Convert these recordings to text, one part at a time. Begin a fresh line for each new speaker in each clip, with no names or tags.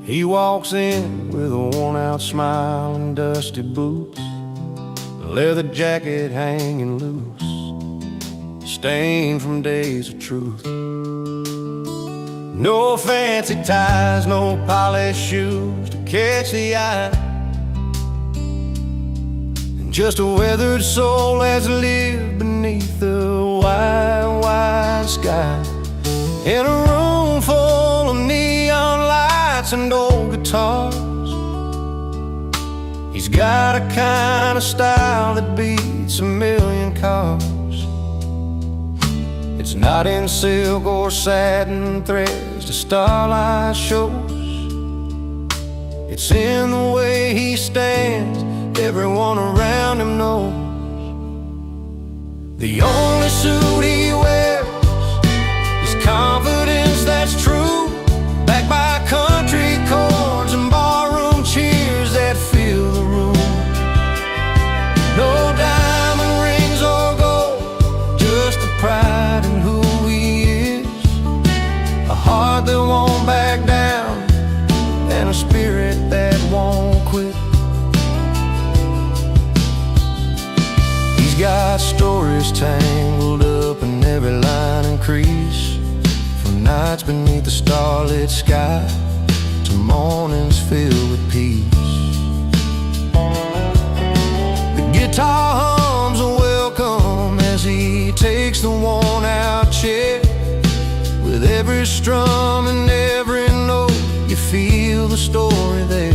He walks in with a worn-out smile and dusty boots, a leather jacket hanging loose, stained from days of truth. No fancy ties, no polished shoes to catch the eye, and just a weathered soul that's lived beneath the wide, wide sky. In a room full of neon lights and old guitars, he's got a kind of style that beats a million cars. It's not in silk or satin threads to starlight shows. It's in the way he stands, everyone around him knows. The only suit he wears is confidence that's true, backed by country chords and barroom cheers that fill the room. No diamond rings or gold, just the pride in who he is, a heart that won't back down and a spirit that won't quit. He's got stories tangled up in every line and crease, from nights beneath the starlit sky to mornings filled with peace. The guitar hums a welcome as he takes the worn-out chair. With every strum and every note, you feel the story there.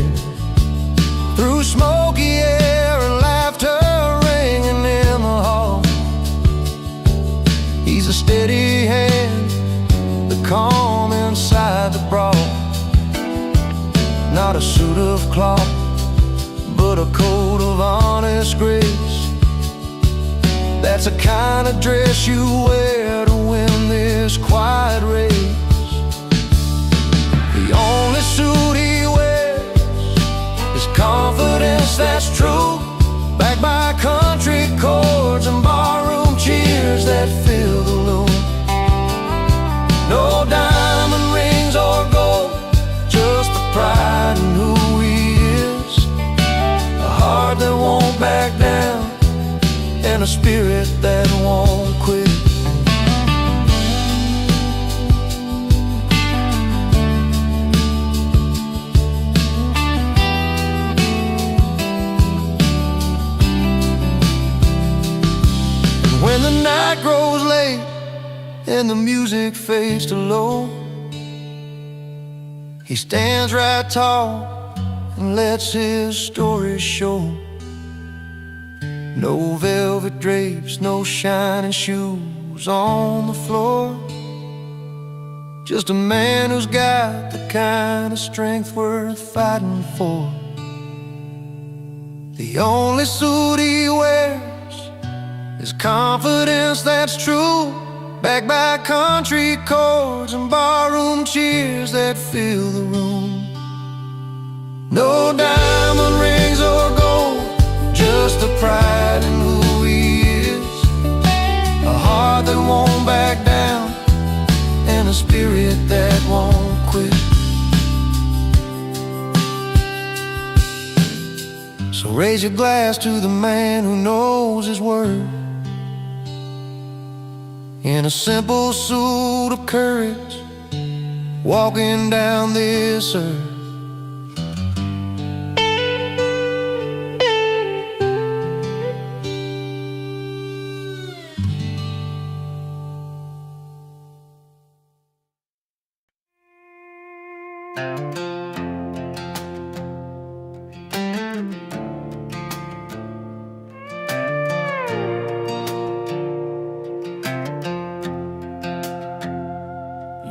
Through smoky air and laughter ringing in the hall, he's a steady hand, the calm inside the brawl. Not a suit of cloth, but a coat of honest grace. That's the kind of dress you wear to win this quiet race. The only suit he wears is confidence that's true, backed by country chords and barroom cheers that fill the room. No diamond rings or gold, just the pride in who he is, a heart that won't back down and a spirit that won't quit. And when the night grows late and the music fades to low, he stands right tall and lets his story show. No velvet drapes, no shining shoes on the floor, just a man who's got the kind of strength worth fighting for. The only suit he wears is confidence that's true, backed by country chords and barroom cheers that fill the room. No diamond rings or gold, just the pride in who he is, a heart that won't back down and a spirit that won't quit. So raise your glass to the man who knows his worth, in a simple suit of courage, walking down this earth.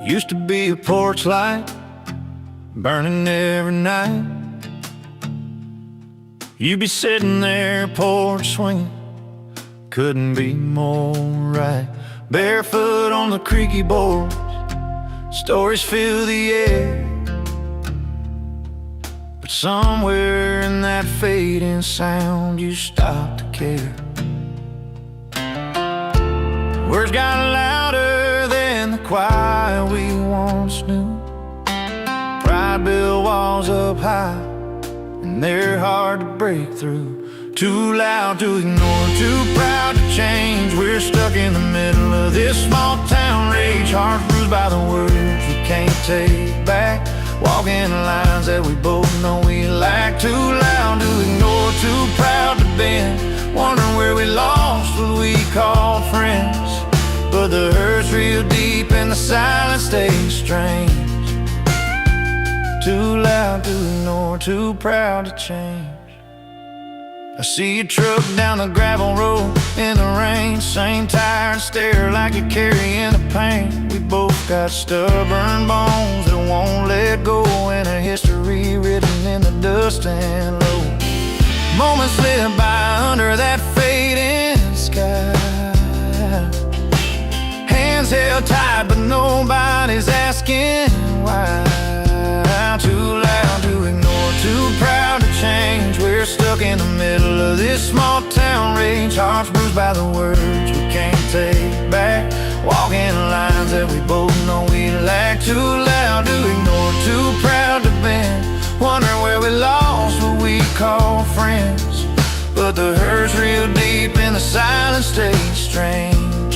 Used to be a porch light burning every night. You'd be sitting there, porch swinging, couldn't be more right. Barefoot on the creaky boards, stories fill the air. But somewhere in that fading sound, you stopped to care. Words got louder than the quiet we once knew. Pride build walls up high, and they're hard to break through. Too loud to ignore, too proud to change. We're stuck in the middle of this small town rage. Hearts bruised by the words we can't take back. Walking lines that we both know we lack. Too loud to ignore, too proud to bend. Wondering where we lost what we called friends. But the hurt's real deep and the silence stays strange. Too loud to ignore, too proud to change. I see your truck down the gravel road in the rain. Same tired stare like you're carrying the pain. We both got stubborn bones that won't let go, and a history written in the dust and low. Moments slip by under that fading sky. Hands held tight but nobody's asking why. Too loud to ignore, too proud to change. We're stuck in the middle of this small town rage. Hearts bruised by the words we can't take back. Walking lines that we both know we lack. Too loud to ignore, too proud to bend. Wondering where we lost what we call friends. But the hurt's real deep and the silence stays strange.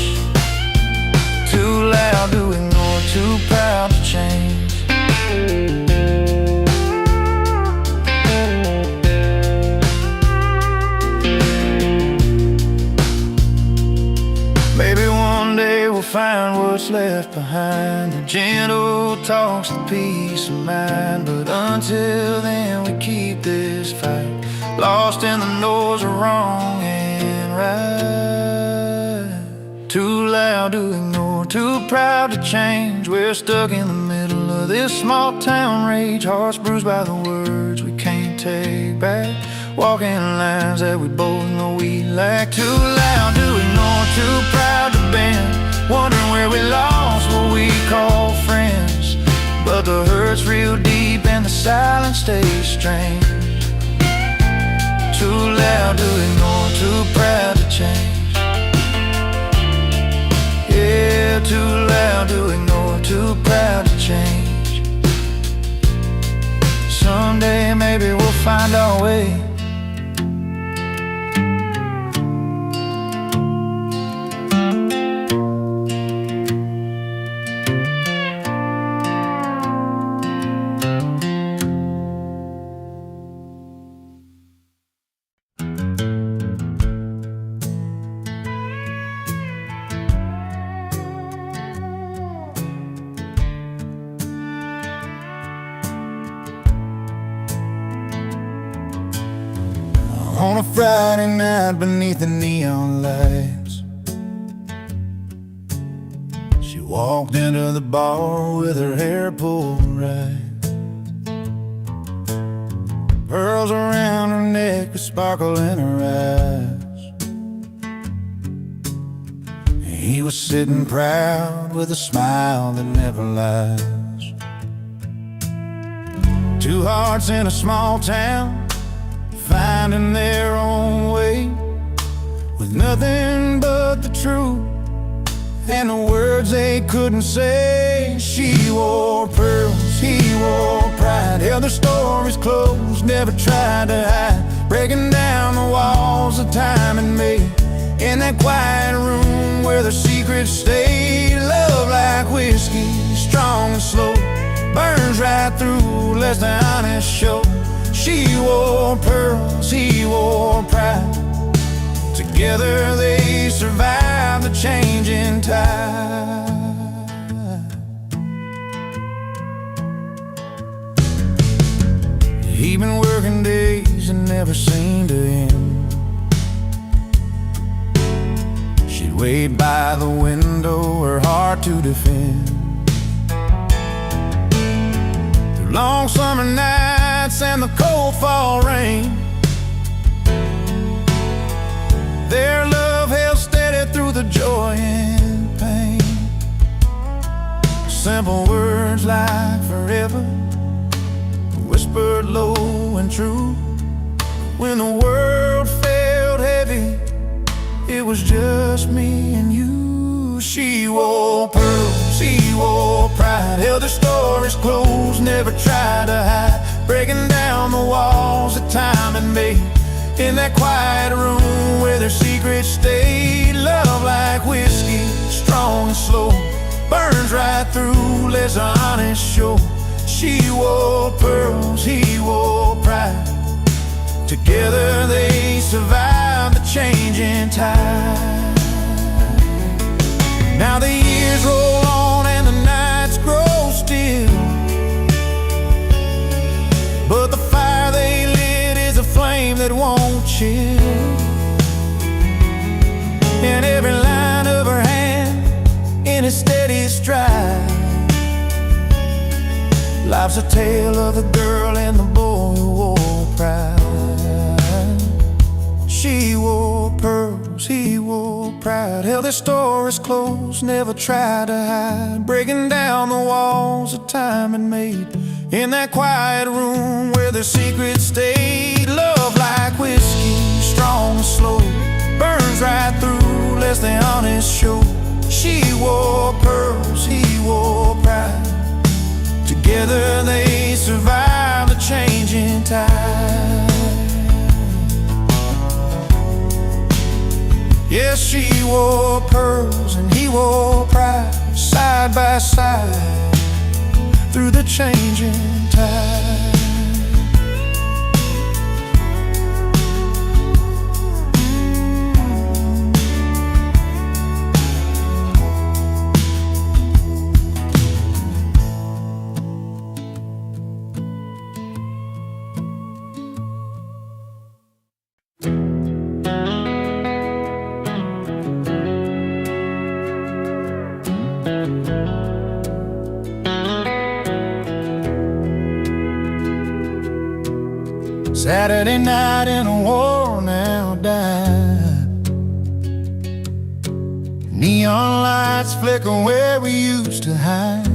Too loud to ignore, too proud to change. Maybe one day we'll find what's left behind. The gentle talks, the peace of mind. But until then we keep this fight, lost in the noise of wrong and right. Too loud to ignore, too proud to change. We're stuck in the middle of this small town rage. Hearts bruised by the words we can't take back. Walking lines that we both know we lack. Too loud to ignore, too proud to bend. Wondering where we lost what we call friends. But the hurt's real deep and the silence stays strange. Too loud to ignore, too proud to change. Yeah, too loud to ignore, too proud to change. Someday maybe we'll find our way. On a Friday night beneath the neon lights, she walked into the bar with her hair pulled right. Pearls around her neck, a sparkle in her eyes. He was sitting proud with a smile that never lies. Two hearts in a small town, finding their own way, with nothing but the truth and the words they couldn't say. She wore pearls, he wore pride, held their stories closed, never tried to hide, breaking down the walls of time and made. In that quiet room where the secrets stayed, love like whiskey, strong and slow, burns right through, lets the honest show. She wore pearls, he wore pride. Together they survived the changing tide. He'd been working days and never seemed to end. She'd wait by the window, her heart to defend. Through long summer nights and the cold fall rain, their love held steady through the joy and pain. Simple words like forever, whispered low and true. When the world felt heavy, it was just me and you. She wore pearls, he wore pride. Held their stories close, never tried to hide, breaking down the walls that time had made. In that quiet room where their secrets stayed, love like whiskey, strong and slow, burns right through, lets the honest show. She wore pearls, he wore pride. Together they survived the changing tide. Now the years roll on and the nights grow still, but the fire they lit is a flame that won't chill. And every line of her hand in a steady stride, life's a tale of the girl and the boy who wore pride. She wore pearls, he wore pride. Held their stories close, never tried to hide, breaking down the walls that time had made. In that quiet room where their secrets stayed, love like whiskey, strong and slow, burns right through, lets the honest show. She wore pearls, he wore pride. Together they survived the changing tide. Yes, she wore pearls and he wore pride, side by side through the changing tide. Saturday night in a worn-out dive, neon lights flicker where we used to hide.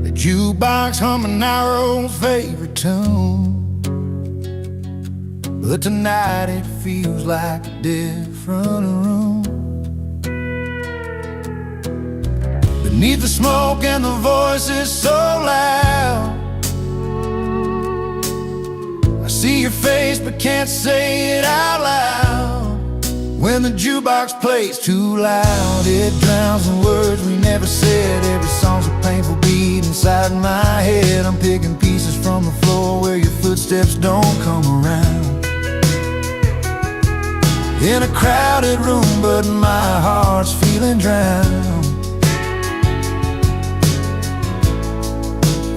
The jukebox humming our old favorite tune, but tonight it feels like a different room. Beneath the smoke and the voices so loud, see your face but can't say it out loud. When the jukebox plays too loud, it drowns the words we never said. Every song's a painful beat inside my head. I'm picking pieces from the floor where your footsteps don't come around. In a crowded room but my heart's feeling drowned.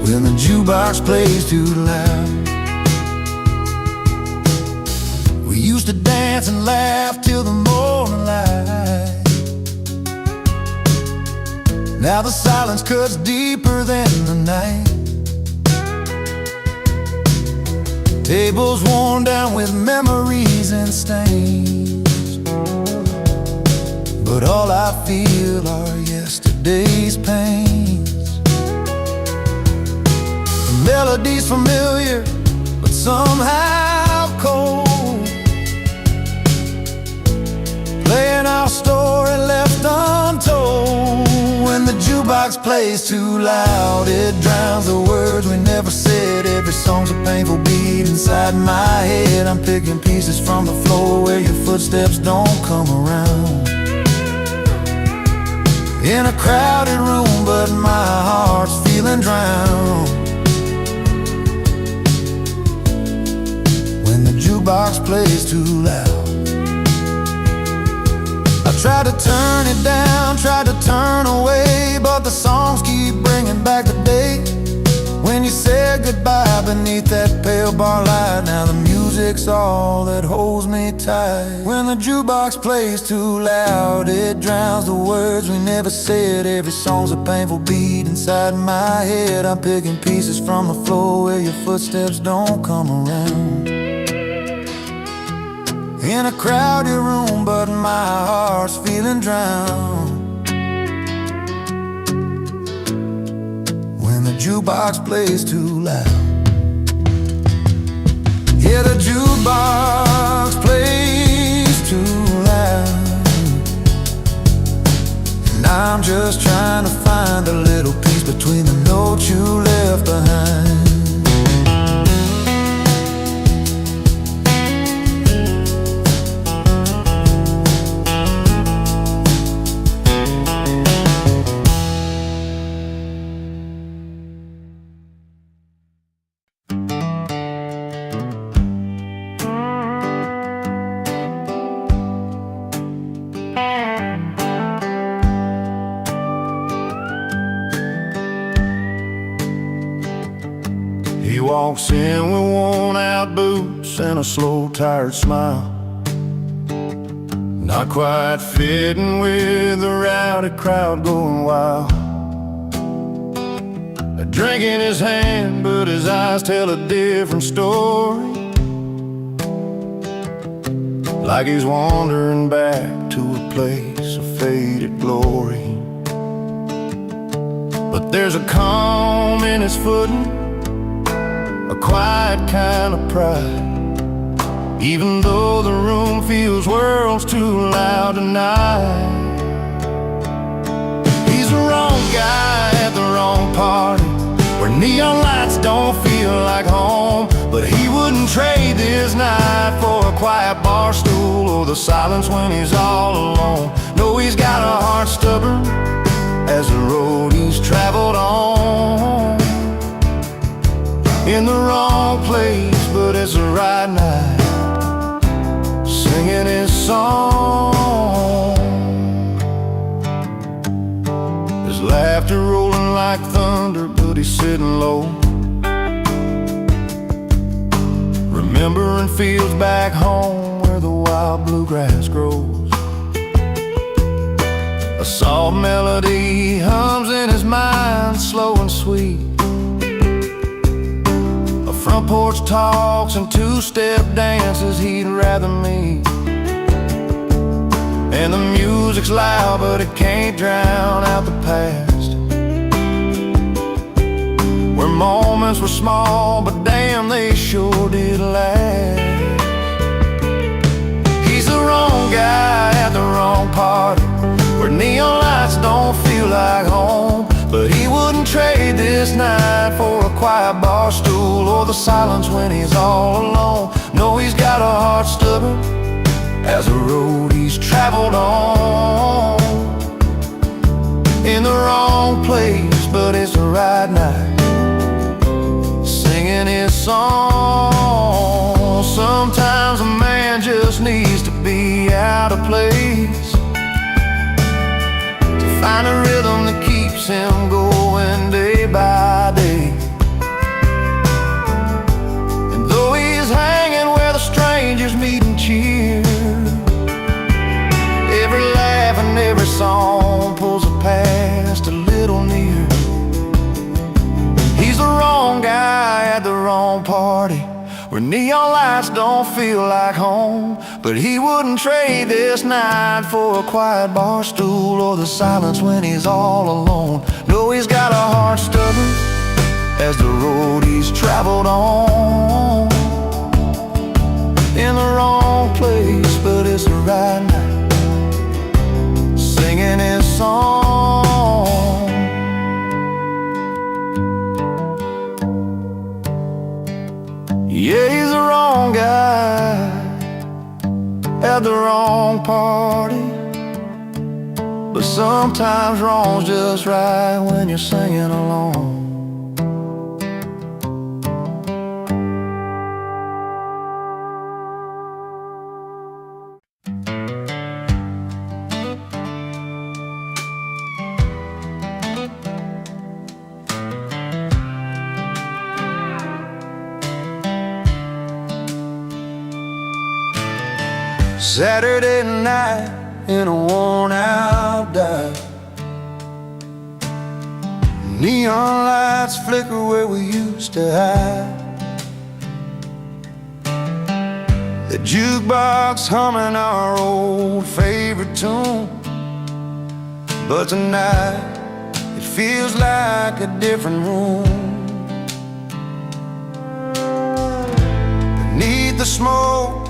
When the jukebox plays too loud, we used to dance and laugh till the morning light. Now the silence cuts deeper than the night. Tables worn down with memories and stains, but all I feel are yesterday's pains. The melody's familiar, but somehow cold, playing our story left untold. When the jukebox plays too loud, it drowns the words we never said. Every song's a painful beat inside my head. I'm picking pieces from the floor where your footsteps don't come around. In a crowded room but my heart's feeling drowned. When the jukebox plays too loud, I tried to turn it down, tried to turn away, but the songs keep bringing back the day when you said goodbye beneath that pale bar light. Now the music's all that holds me tight. When the jukebox plays too loud, it drowns the words we never said. Every song's a painful beat inside my head. I'm picking pieces from the floor where your footsteps don't come around. In a crowded room but my heart's feeling drowned. When the jukebox plays too loud, yeah, the jukebox plays too loud. between the notes you left behind. He walks in with worn-out boots and a slow, tired smile, not quite fitting with the rowdy crowd going wild. A drink in his hand, but his eyes tell a different story, like he's wandering back to a place of faded glory. But there's a calm in his footing, a quiet kind of pride, even though the room feels worlds too loud tonight. He's the wrong guy at the wrong party, where neon lights don't feel like home. But he wouldn't trade this night for a quiet bar stool or the silence when he's all alone. No, he's got a heart stubborn as the road he's traveled on. In the wrong place, but it's the right night, singing his song. His laughter rolling like thunder, but he's sitting low, remembering fields back home where the wild bluegrass grows. A soft melody hums in his mind, slow and sweet. Front porch talks and two-step dances he'd rather meet. And the music's loud, but it can't drown out the past, where moments were small, but damn, they sure did last. He's the wrong guy at the wrong party, where neon lights don't feel like home. But he wouldn't trade this night for a quiet bar stool or the silence when he's all alone. No, he's got a heart stubborn as the road he's traveled on. In the wrong place, but it's the right night, singing his song. Sometimes a man just needs to be out of place, to find a rhythm that keeps him going day by day. And though he's hanging where the strangers meet and cheer, every laugh and every song pulls the past a little near. He's the wrong guy at the wrong party, where neon lights don't feel like home. But he wouldn't trade this night for a quiet bar stool or the silence when he's all alone. No, he's got a heart stubborn as the road he's traveled on. In the wrong place, but it's the right night, singing his song. Yeah, he's the wrong guy at the wrong party, but sometimes wrong's just right when you're singing along. Saturday night in a worn-out dive, neon lights flicker where we used to hide. The jukebox humming our old favorite tune, but tonight it feels like a different room. Beneath the smoke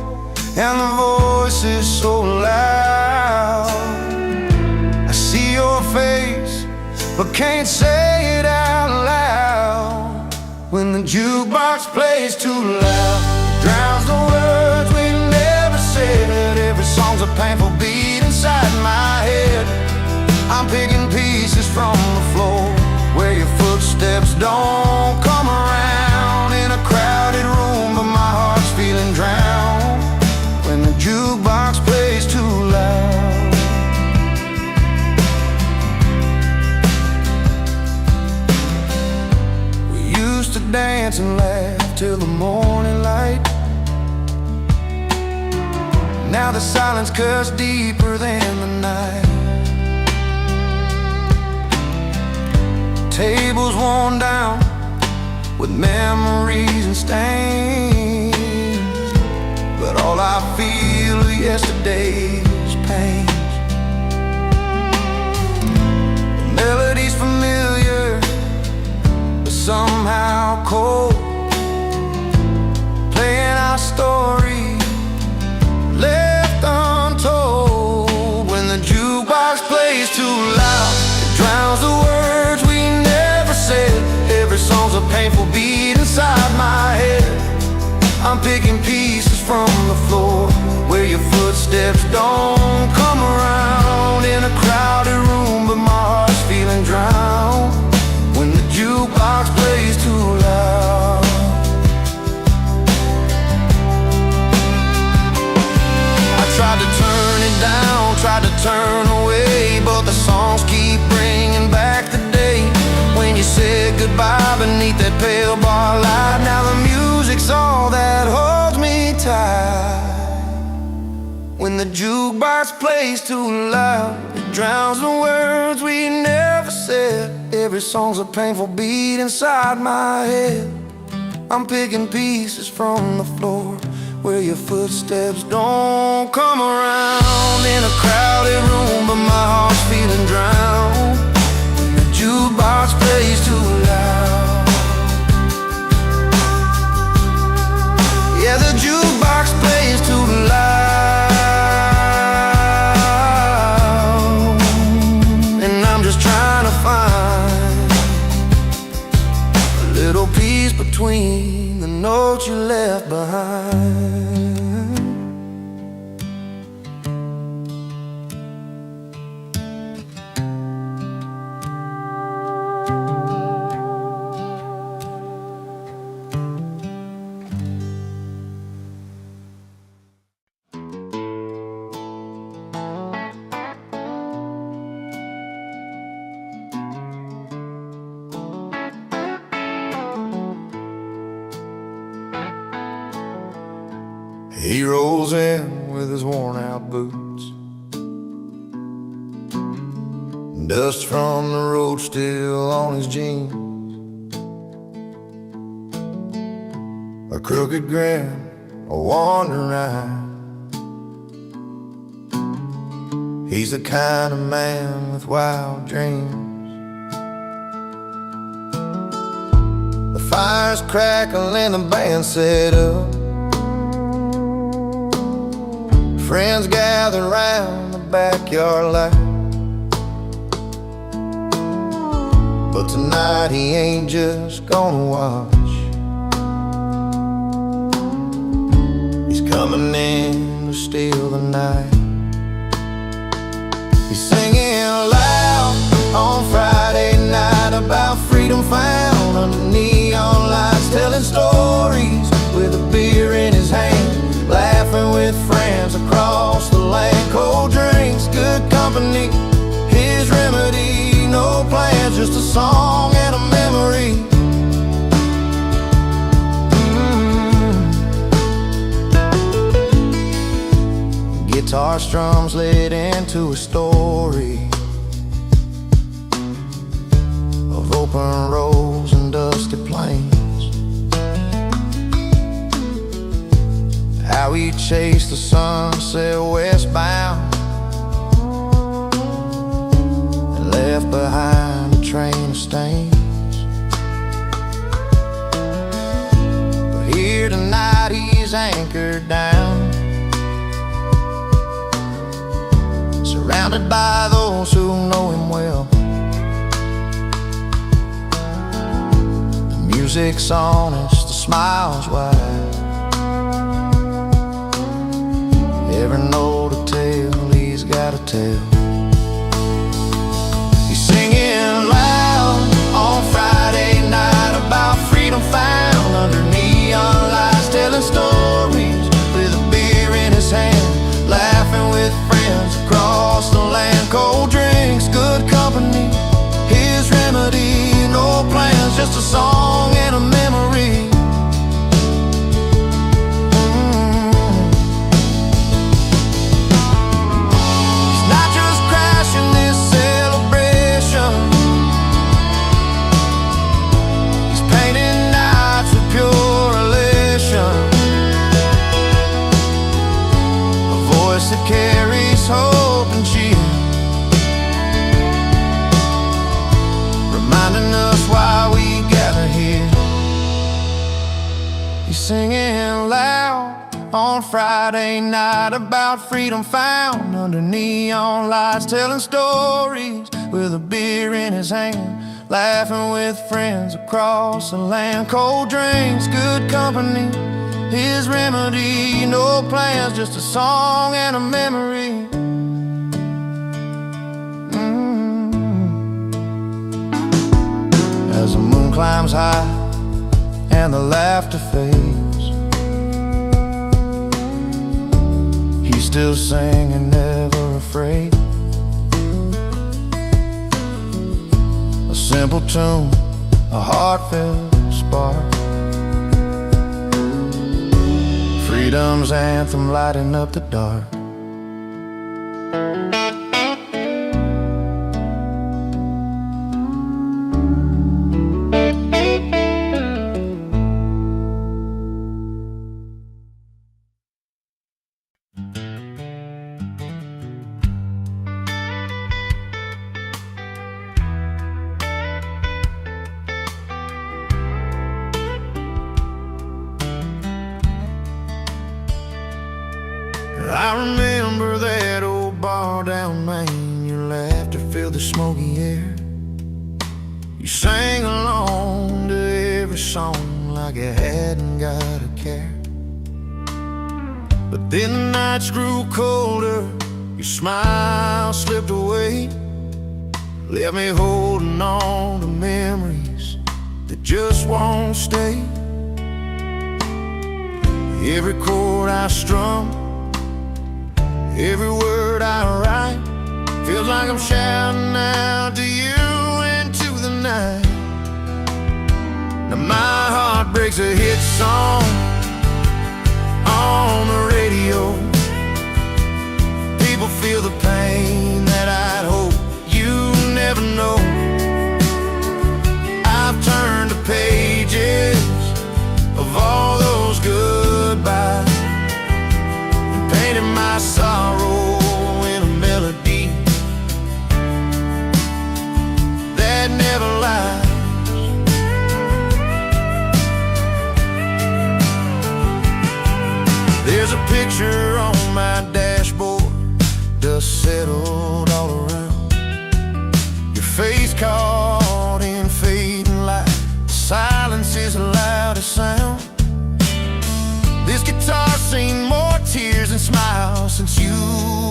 and the voices so loud, I see your face but can't say it out. jukebox plays too loud, it drowns the words we never said. Every song's a painful beat inside my head. I'm picking pieces from the floor where your footsteps don't come around. In a crowded room, but my heart's feeling drowned when the jukebox plays too loud. We used to dance and laugh till the morning light. Now the silence cuts deeper than the night. Tables worn down with memories and stains, but all I feel are yesterday's pains. The melody's familiar, but somehow cold, playing our story left untold. When the jukebox plays too loud, it drowns the words we never said. Every song's a painful beat inside my head. I'm picking pieces from the floor where your footsteps don't come around. In a crowded room, but my heart's feeling drowned when the jukebox plays too loud. I tried to turn it down, tried to turn away, but the songs keep bringing back the day when you said goodbye beneath that pale bar light. Now the music's all that holds me tight. When the jukebox plays too loud, it drowns the words we never said. Every song's a painful beat inside my head. I'm picking pieces from the floor where your footsteps don't come around. In a crowded room, but my heart's feeling drowned when the jukebox plays too loud. Yeah, the jukebox plays too loud, and I'm just trying to find a little piece between the notes you left behind. He rolls in with his worn-out boots, dust from the road still on his jeans, a crooked grin, a wandering eye. He's the kind of man with wild dreams. The fire's crackling, the band's set up, friends gather round the backyard light. But tonight he ain't just gonna watch. He's coming in to steal the night. He's singing loud on Friday night about freedom found under neon lights, telling stories with a beer in his hand, laughing with friends across the land. Cold drinks, good company, his remedy. No plans, just a song and a memory. Guitar strums led into a story of open roads and dusty plains. How he chased the sunset westbound and left behind a train of stains. But here tonight he's anchored down, surrounded by those who know him well. The music's honest, the smile's wide. Every note a tale he's gotta tell. He's singing loud on Friday night about freedom found under neon lights, telling stories with a beer in his hand, laughing with friends across the land. Cold drinks, good company, his remedy. No plans, just a song and a memory. He's not just crashing this celebration, he's painting nights with pure elation. A voice that carries hope and cheer, reminding us why we gather here. He's singing loud on Friday night about freedom found under neon lights, telling stories with a beer in his hand, laughing with friends across the land. Cold drinks, good company, his remedy. No plans, just a song and a memory. As the moon climbs high and the laughter fades, he's still singing, never afraid. A simple tune, a heartfelt spark, freedom's anthem lighting up the dark. I remember that old bar down Main. Your laughter filled the smoky air. You sang along to every song like you hadn't got a care. But then the nights grew colder, your smile slipped away, left me holding on to memories that just won't stay. Every chord I strum, every word I write, feels like I'm shouting out to you into the night. Now my heart breaks a hit song on the radio. People feel the pain that I'd hope you never know. I've turned the pages of all those goodbyes, painting my sorrow in a melody that never lies. There's a picture on my dashboard, dust settled all around, your face caught in fading light. Silence is the loudest sound. This guitar's seen more tears and smiles since you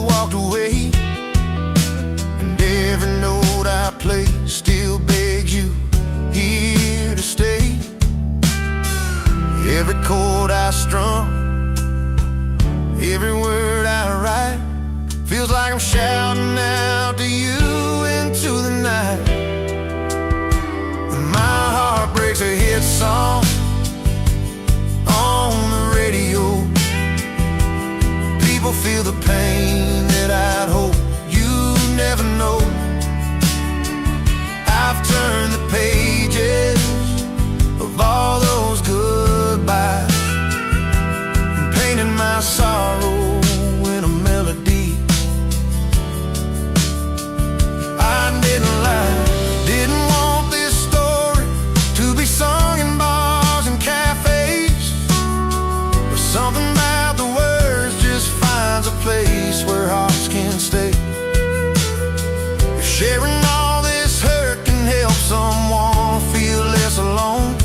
walked away, and every note I play still begs you here to stay. Every chord I strum, every word I write, feels like I'm shouting out to you into the night. And my heart breaks a hit song on the radio. People feel the pain that I'd hope you never know. I've turned the pages of all those goodbyes and painted my sorrow in a melody. I didn't lie, didn't want this story to be sung in bars and cafes, but something about the words just finds a place where hearts can stay. If sharing all this hurt can help someone feel less alone,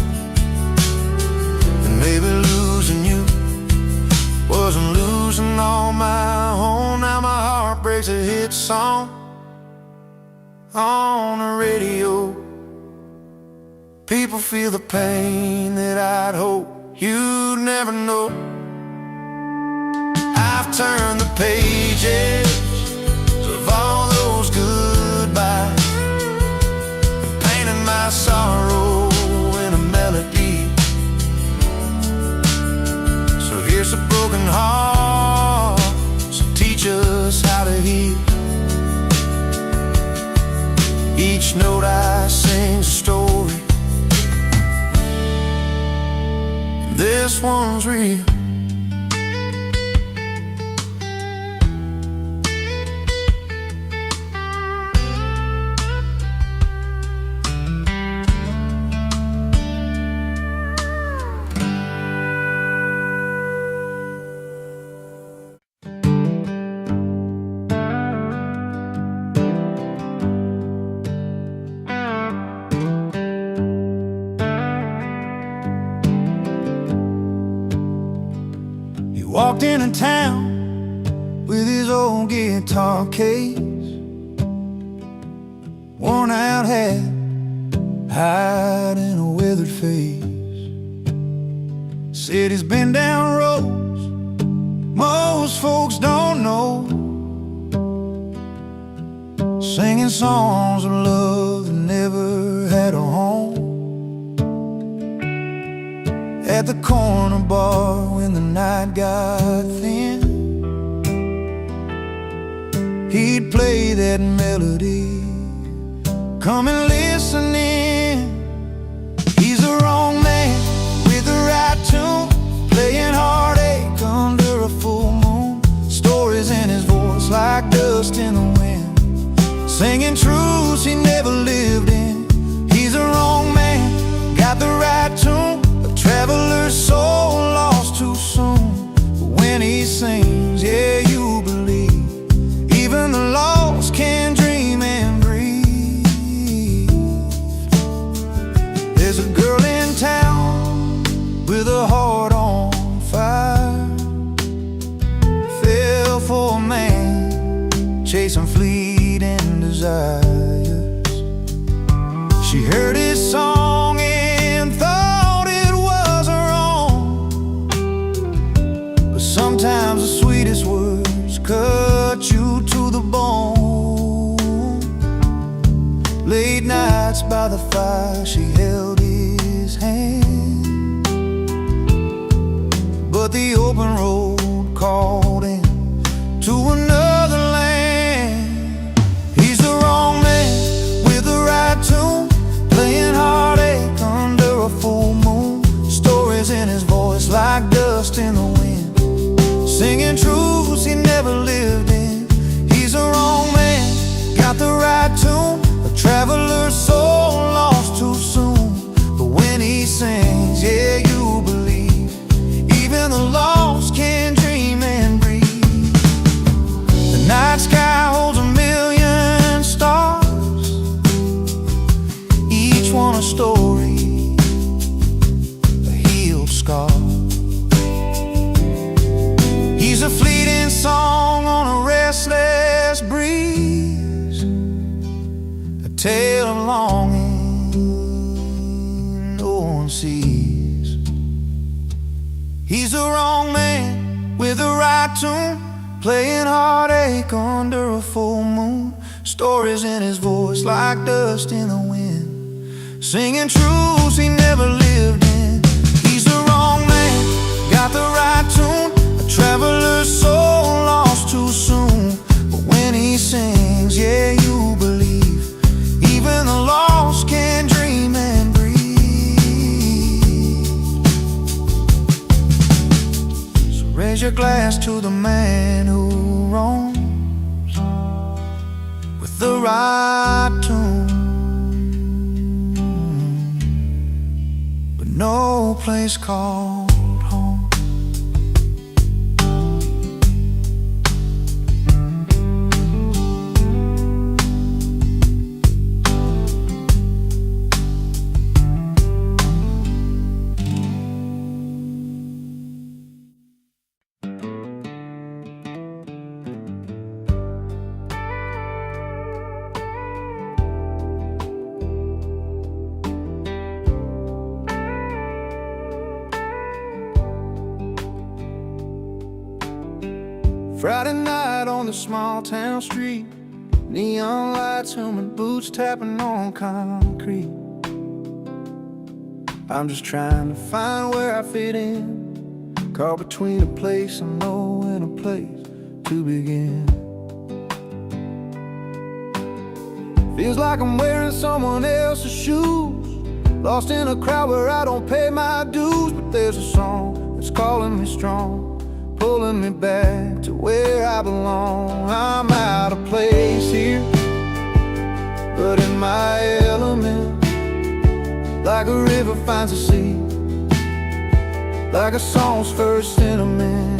song on the radio. People feel the pain that I'd hope you'd never know. I've turned the pages of all those goodbyes, painted my sorrow in a melody. So here's a broken heart, so teach us how to heal. Each note I sing's a story, and this one's real. Walked into town with his old guitar case, worn out hat, hiding a weathered face. Said he's been down roads most folks don't know, singing songs of love that never had a home. At the corner bar when the night got thin, he'd play that melody, come and listen in. He's the wrong man with the right tune, playing heartache under a full moon. Stories in his voice like dust in the wind, singing truths he never lived in. He's the wrong man, got the right tune, traveler's soul lost too soon. But when he sings, yeah, you believe even the lost can dream and breathe. There's a girl in town with a heart on fire, fell for a man chasing fleeting desires. She heard his song and thought it was her own, but sometimes the sweetest words cut you to the bone. Late nights by the fire, she held his hand, but the open road called him to another land. He's the wrong man with the right tune, playing heartache under a full moon. Stories in his voice like dust in the wind, singing truths he never lived in. He's the wrong man, got the right tune, a traveler's soul lost too soon. But when he sings, yeah, you believe even the lost can dream and breathe. The night sky holds a million stars, each one a story, a healed scar. He's a fleeting song on a restless breeze, a tale of longing no one sees. He's the wrong man with the right tune, playing heartache under a full moon. Stories in his voice like dust in the wind, singing truths he never lived in. He's the wrong man, got the right tune, a traveler's soul lost too soon. But when he sings, yeah, you believe even the lost can dream and breathe. So raise your glass to the man who roams with the right tune, but no place called home. Friday night on the small town street, neon lights humming, boots tapping on concrete. I'm just trying to find where I fit in, caught between a place I know and a place to begin. Feels like I'm wearing someone else's shoes, lost in a crowd where I don't pay my dues. But there's a song that's calling me strong, pulling me back to where I belong. I'm out of place here, but in my element, like a river finds a sea, like a song's first sentiment.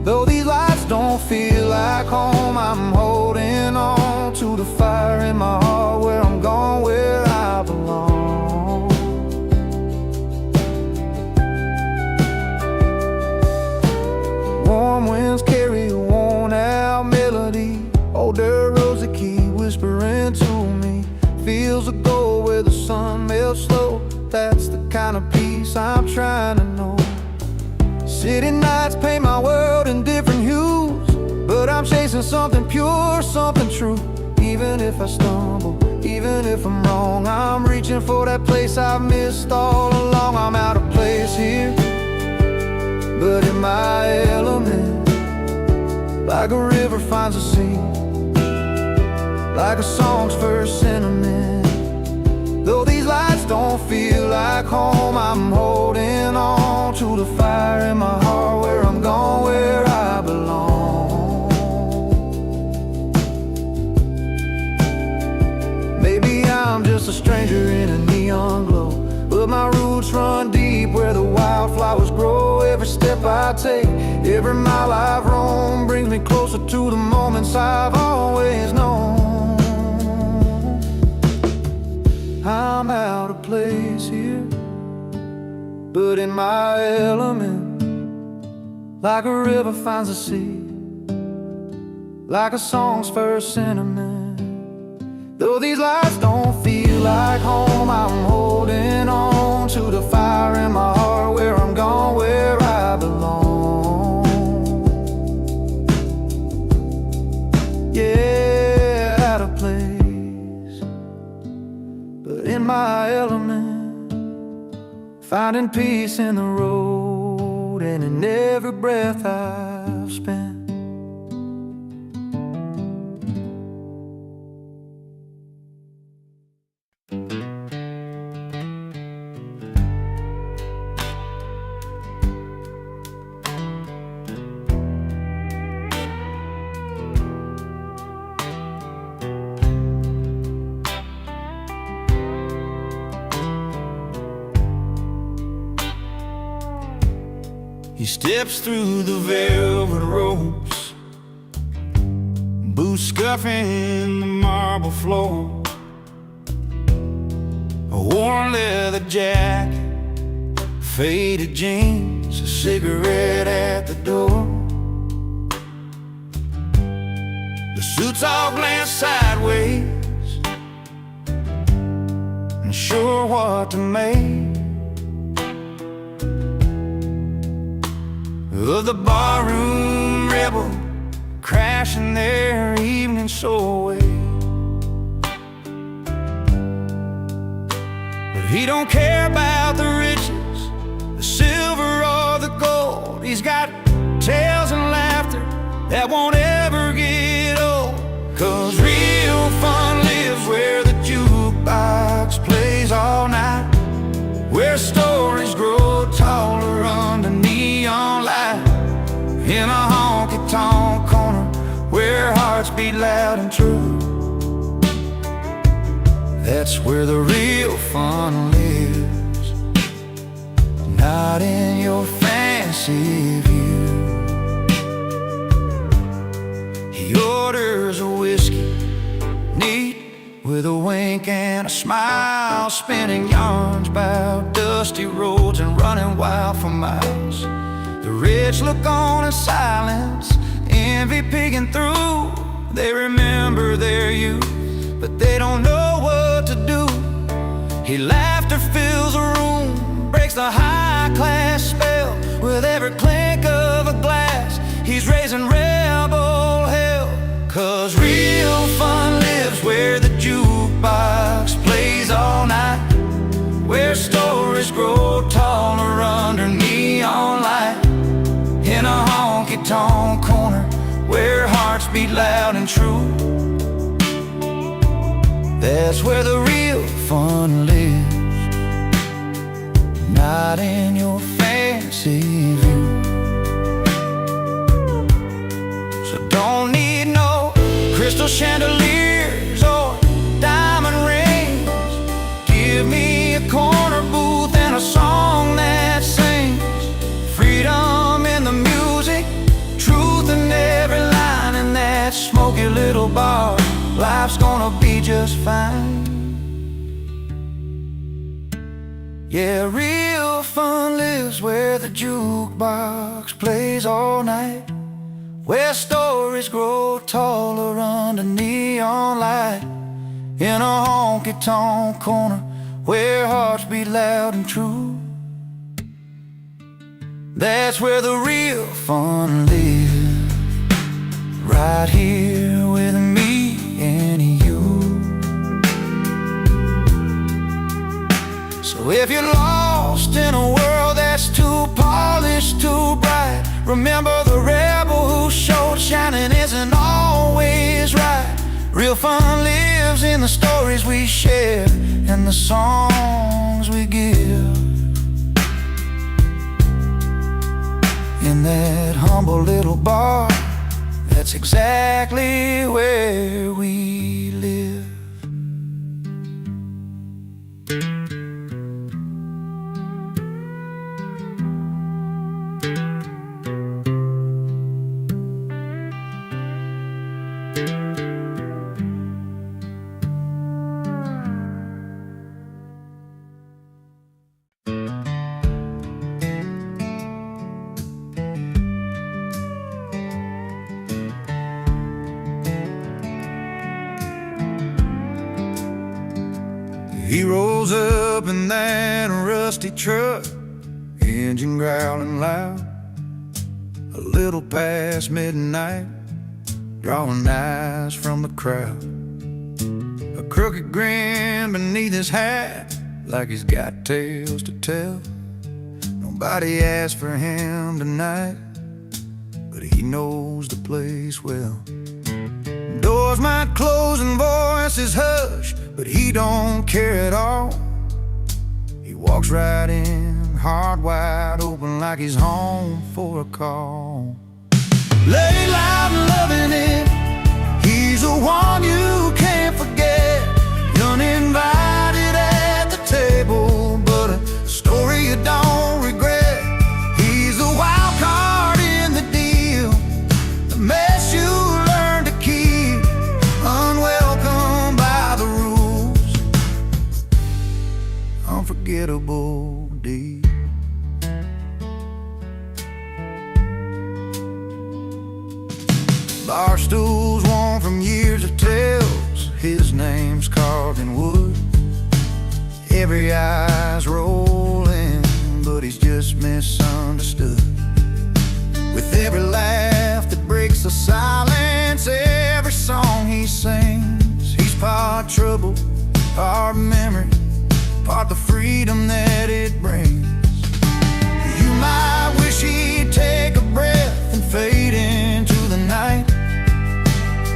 Though these lights don't feel like home, I'm holding on to the fire in my heart, where I'm going, where I belong. Warm winds carry a worn-out melody, older rosy key whispering to me. Fields of gold where the sun melts slow, that's the kind of peace I'm trying to know. City nights paint my world in different hues, but I'm chasing something pure, something true. Even if I stumble, even if I'm wrong, I'm reaching for that place I've missed all along. I'm out of place here, but in my element, like a river finds a sea, like a song's first sentiment. Though these lights don't feel like home, I'm holding on to the fire in my heart, where I'm going, where I belong. Maybe I'm just a stranger in a neon glow, but my roots run deep where the wildflowers grow. Every step I take, every mile I've roamed, brings me closer to the moments I've always known. I'm out of place here, but in my element, like a river finds a sea, like a song's first sentiment. Though these lights don't feel like home, I'm holding on to the fire in my heart, where I'm going, where I belong. Yeah, out of place, but in my element, finding peace in the road and in every breath I've spent. He steps through the velvet ropes, boots scuffing the marble floor, a worn leather jacket, faded jeans, a cigarette at the door. The suits all glance sideways, unsure what to make of the barroom rebel crashing their evening show away. But he don't care about the riches, the silver or the gold. He's got tales and laughter that won't ever get old. 'Cause real fun lives where the jukebox plays all night, where stories grow taller under neon light, in a honky-tonk corner where hearts beat loud and true. That's where the real fun lives, not in your fancy view. He orders a whiskey, neat with a wink and a smile, spinning yarns about dusty roads and running wild for miles. The rich look on in silence, envy peeking through. They remember their youth, but they don't know what to do. He laughter fills a room, breaks the high-class spell with every clink of a glass. He's raising red honky-tonk corner where hearts beat loud and true. That's where the real fun lives, not in your fancy view. So don't need no crystal chandeliers or diamond rings. Give me a corner booth and a song that sings freedom in the music, truth in every line. In that smoky little bar, life's gonna be just fine. Yeah, real fun lives where the jukebox plays all night, where stories grow taller under neon light, in a honky-tonk corner where hearts beat loud and true. That's where the real fun lives, right here with me and you. So if you're lost in a world that's too polished, too bright, remember the rebel who showed shining isn't always right. Real fun lives in the stories we share and the songs we give. In that humble little bar, that's exactly where we live. He rolls up in that rusty truck, engine growling loud, a little past midnight, drawing eyes from the crowd. A crooked grin beneath his hat, like he's got tales to tell. Nobody asked for him tonight, but he knows the place well. Doors might close and voices hush, but he don't care at all. He walks right in, heart wide open, like he's home for a call. Lay loud and loving it, he's the one you can't forget. Uninvited at the table, but a story you don't regret. He's the wild card in the deal, the mess you learn to keep, unwelcome by the rules, unforgettable deed. Bar stools worn from years of tales, his name's carved in wood. Every eye's rolling, but he's just misunderstood. With every laugh that breaks the silence, every song he sings, he's part trouble, part memory, part the freedom that it brings. You might wish he'd take a breath and fade into the night,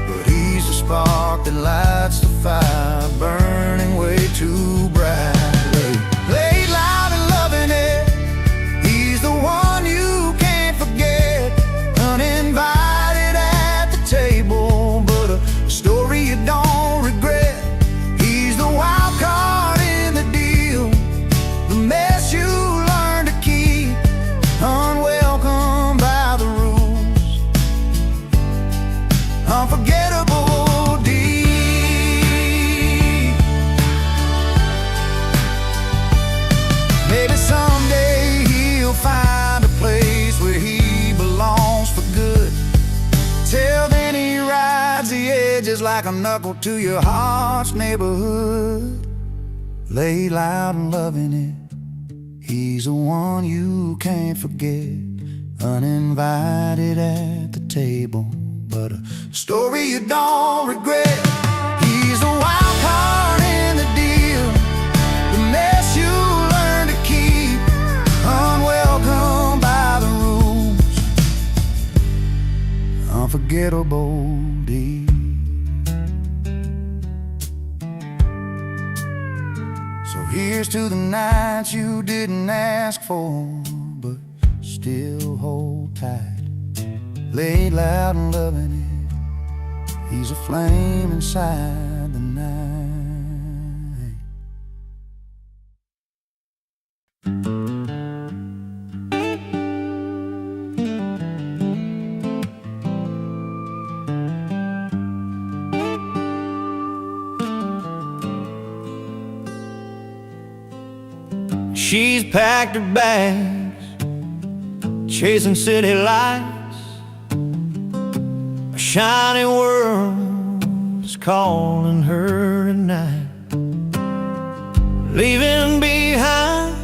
but he's the spark that lights the fire, burning way too brightly. Laid loud and loving it, he's the one you can't forget. Uninvited at the table, but a story you don't regret. He's the wild card in the deal, the mess you learn to keep, unwelcome by the rules, unforgettable deed. Maybe someday he'll find a place where he belongs for good. Till then he rides the edges like a knuckle to your heart's neighborhood. Lay loud and loving it, he's the one you can't forget. Uninvited at the table, but a story you don't regret. He's the wild card in the deal, the mess you learn to keep, unwelcome by the rules, unforgettable day. So here's to the nights you didn't ask for, but still hold tight. Laid loud and loving it, he's a flame inside the night. She's packed her bags, chasing city lights. A shiny world is calling her tonight. Leaving behind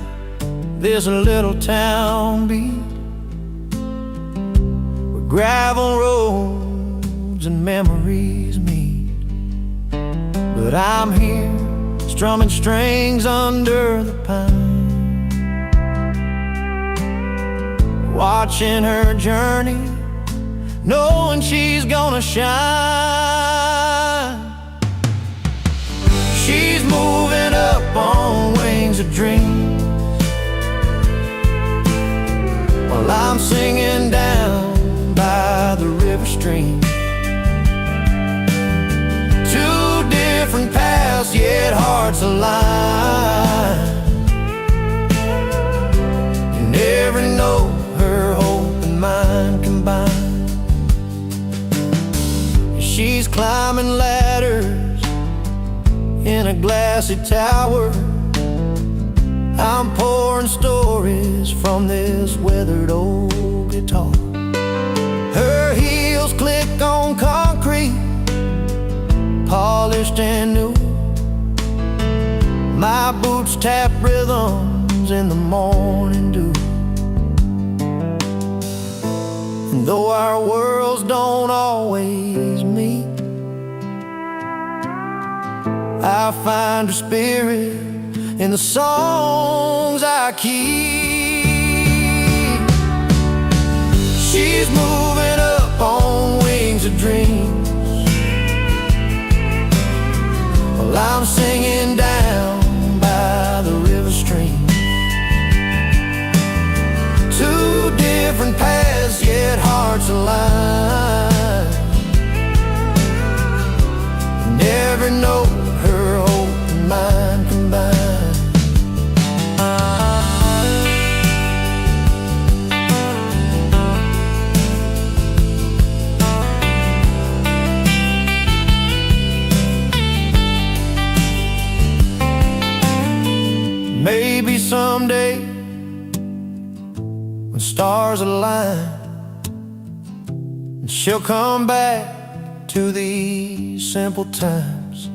this little town beat, where gravel roads and memories meet. But I'm here, strumming strings under the pine, watching her journey, knowing she's gonna shine. She's moving up on wings of dreams, while I'm singing down by the river stream. Two different paths, yet hearts aligned. In every note, her hope and mine combined. She's climbing ladders in a glassy tower. I'm pouring stories from this weathered old guitar. Her heels click on concrete, polished and new. My boots tap rhythms in the morning dew. And though our worlds don't always meet, I find her spirit in the songs I keep. She's moving up on wings of dreams, while I'm singing down by the river stream. Two different paths, yet hearts aligned. And every note, her hope and mine combined. Maybe someday, when stars align, and she'll come back to these simple times.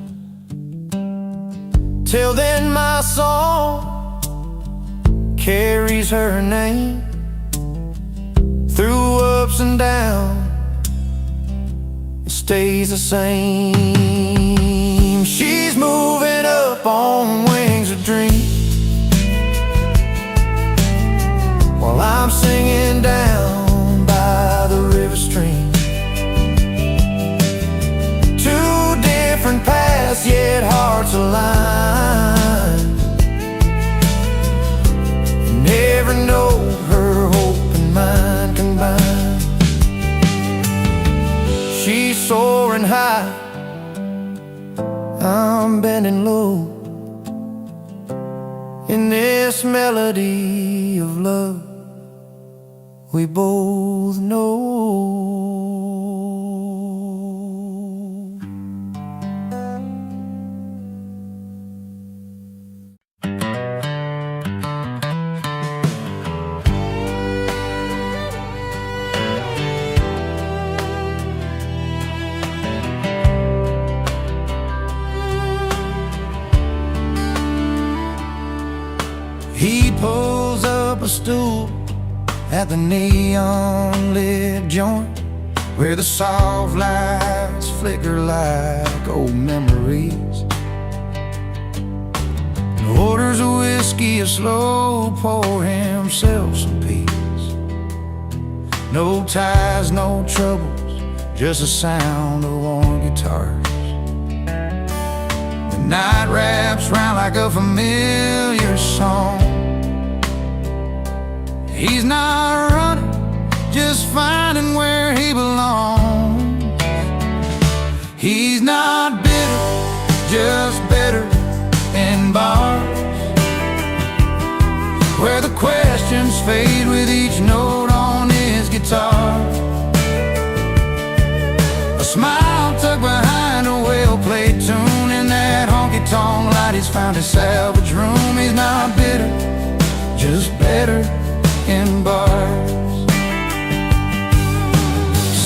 Till then my song carries her name, through ups and downs it stays the same. She's moving up on wings of dreams, while I'm singing down by the river stream. Two different paths, yet hearts aligned. And every note, her hope and mine combined. She's soaring high, I'm bending low, in this melody of love we both know. He pulls up a stool at the neon-lit joint, where the soft lights flicker like old memories. And orders a whiskey, a slow pour, himself some peace. No ties, no troubles, just the sound of warm guitars. The night wraps round like a familiar song. He's not running, just finding where he belongs. He's not bitter, just better in bars, where the questions fade with each note on his guitar. A smile tucked behind a well-played tune, in that honky-tonk light he's found his salvage room. He's not bitter, just better in bars.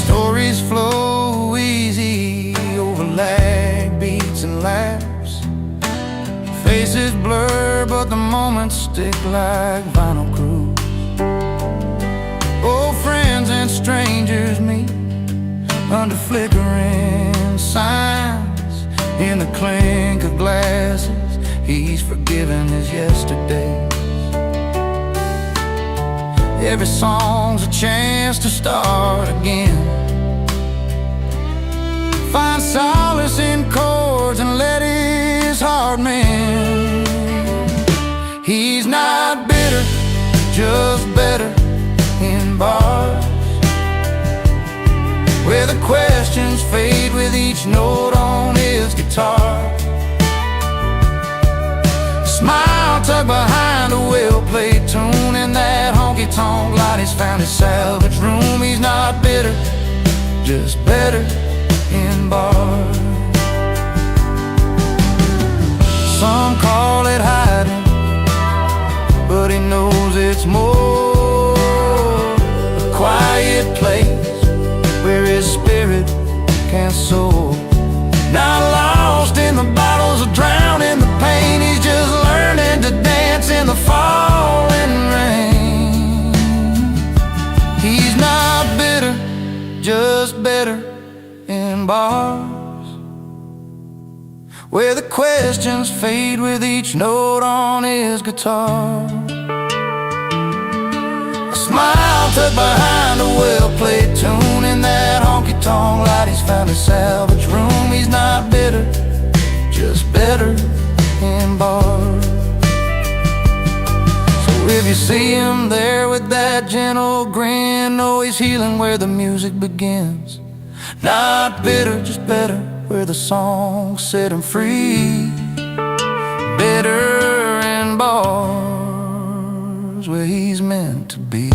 Stories flow easy over lag beats and laughs. Faces blur, but the moments stick like vinyl grooves. Old friends and strangers meet under flickering signs. In the clink of glasses, he's forgiven his yesterdays. Every song's a chance to start again. Find solace in chords and let his heart mend. He's not bitter, just better in bars, where the questions fade with each note on his guitar. Smile tucked behind a well-played tune, in that honky-tonk light he's found his salvage room. He's not bitter, just better in bars. Some call it hiding, but he knows it's more. A quiet place where his spirit can soar. Not lost in the bottles or drowned in the pain. He's just learning to dance in the falling rain. He's not bitter, just better in bars, where the questions fade with each note on his guitar. A smile tucked behind a well-played tune, in that honky-tonk light he's found his salvage room. He's not bitter, just better in bars. So if you see him there with that gentle grin, know he's healing where the music begins. Not bitter, just better, where the songs set him free. Better in bars, where he's meant to be.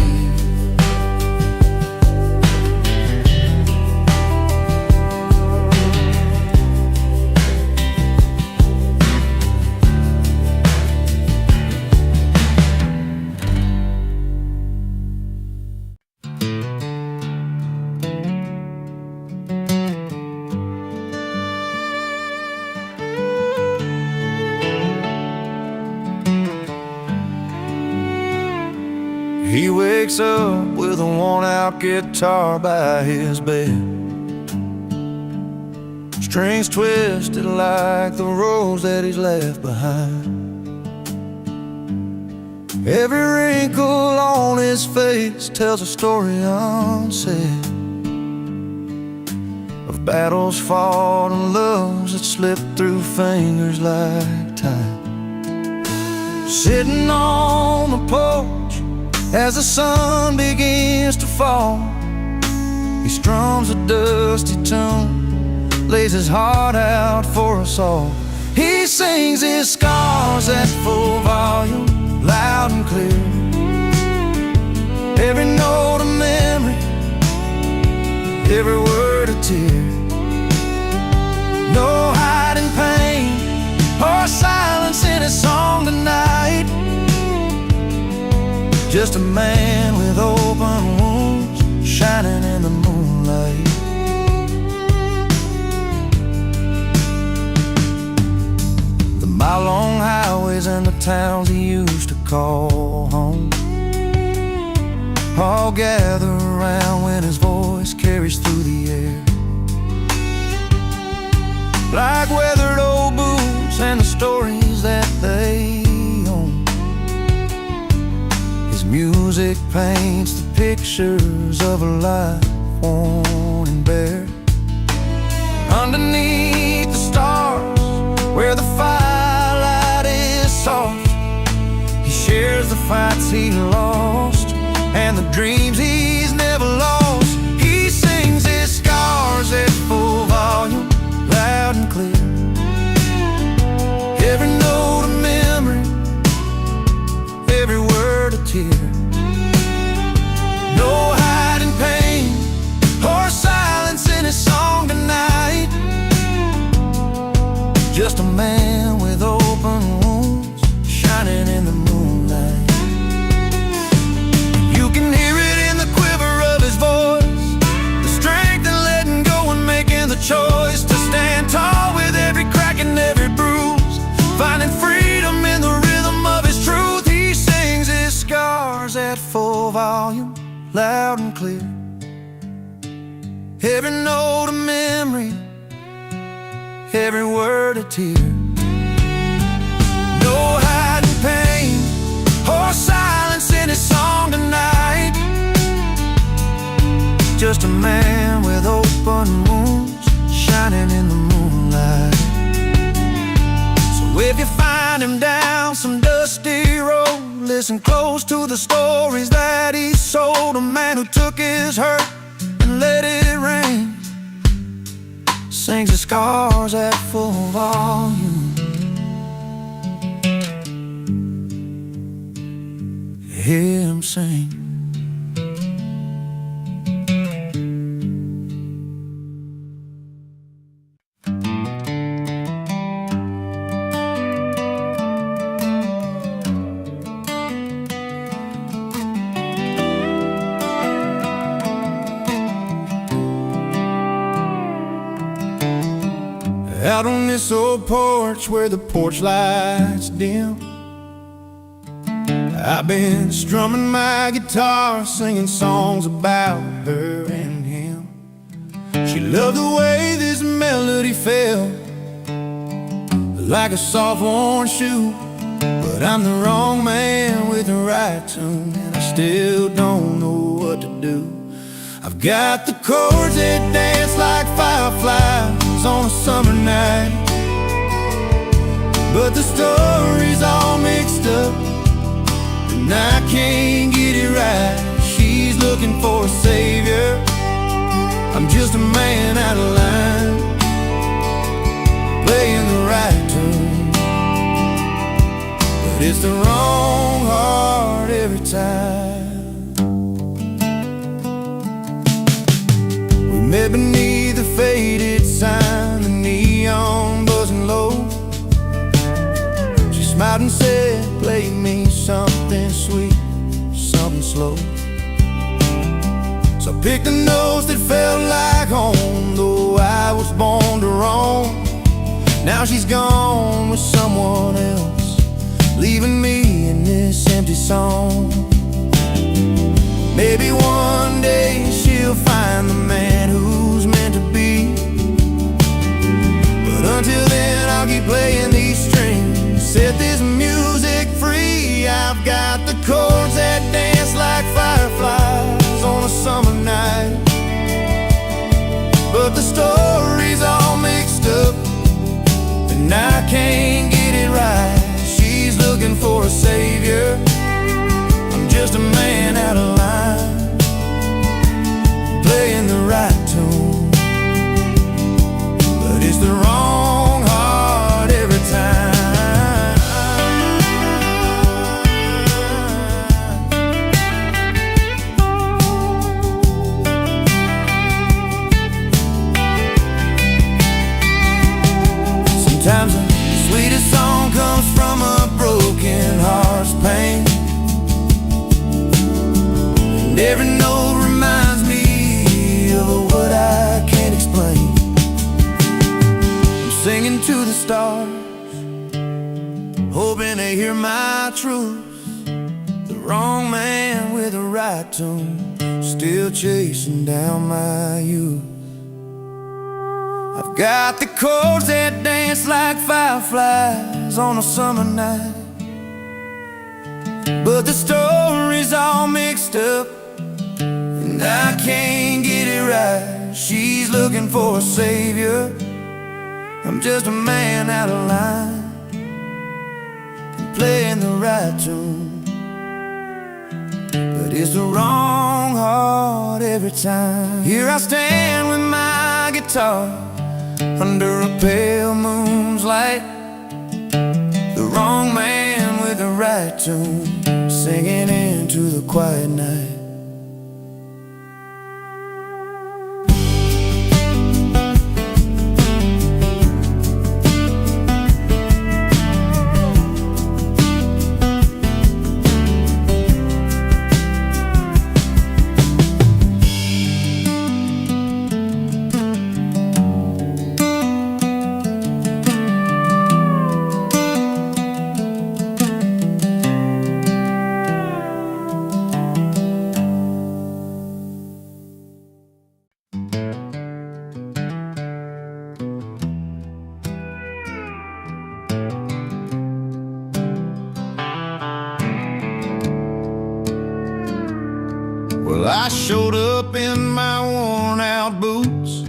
He wakes up with a worn-out guitar by his bed, strings twisted like the rose that he's left behind. Every wrinkle on his face tells a story unsaid, of battles fought and loves that slipped through fingers like time. Sitting on the porch as the sun begins to fall, he strums a dusty tune, lays his heart out for us all. He sings his scars at full volume, loud and clear, every note a memory, every word a tear. No hiding pain or silence in his song tonight, just a man with open wounds shining in the moonlight. The mile-long highways and the towns he used to call home all gather around when his voice carries through the air, like weathered old boots and the stories that they own. His music paints the pictures of a life worn and bare. Underneath the stars, where the firelight is soft, he shares the fights he lost and the dreams he's never lost. He sings his scars at full volume, loud and clear. Every note a memory, every word a tear. No hiding pain or silence in his song tonight. Just a man with open wounds, shining in the moonlight. You can hear it in the quiver of his voice, the strength in letting go and making the choice to stand tall with every crack and every bruise, finding freedom in the rhythm of his truth. He sings his scars at full volume, loud and clear. Every note a memory, every word a tear. No hiding pain or silence in his song tonight. Just a man with open wounds, shining in the moonlight. So if you find him down some dusty road, listen close to the stories that he sold. A man who took his hurt and let it rain, sings his scars at full volume. Hear him sing. Out on this old porch where the porch lights dim, I've been strumming my guitar, singing songs about her and him. She loved the way this melody felt, like a soft worn shoe. But I'm the wrong man with the right tune, and I still don't know what to do. I've got the chords that dance like fireflies on a summer night, but the story's all mixed up and I can't get it right. She's looking for a savior, I'm just a man out of line, playing the right tune, but it's the wrong heart every time. We met beneath the faded sign, the neon buzzing low. She smiled and said, play me something sweet, something slow. So I picked the notes that felt like home, though I was born to roam. Now she's gone with someone else, leaving me in this empty song. Maybe one day she'll find the man who's meant to be, but until then I'll keep playing these strings, set this music free. I've got the chords that dance like fireflies on a summer night, but the story's all mixed up and I can't get it right. She's looking for a savior, I'm just a man out of line, playing the right tune, but it's the wrong heart every time. Sometimes the sweetest song comes from a broken heart's pain, and every note reminds me of what I can't explain. I'm singing to the stars, hoping they hear my truth. The wrong man with the right tune, still chasing down my youth. I've got the chords that dance like fireflies on a summer night, but the story's all mixed up and I can't get it right. right. She's looking for a savior. I'm just a man out of line, playing the right tune, but it's the wrong heart every time. Here I stand with my guitar under a pale moon's light, the wrong man with the right tune, singing into the quiet night. Well, I showed up in my worn-out boots,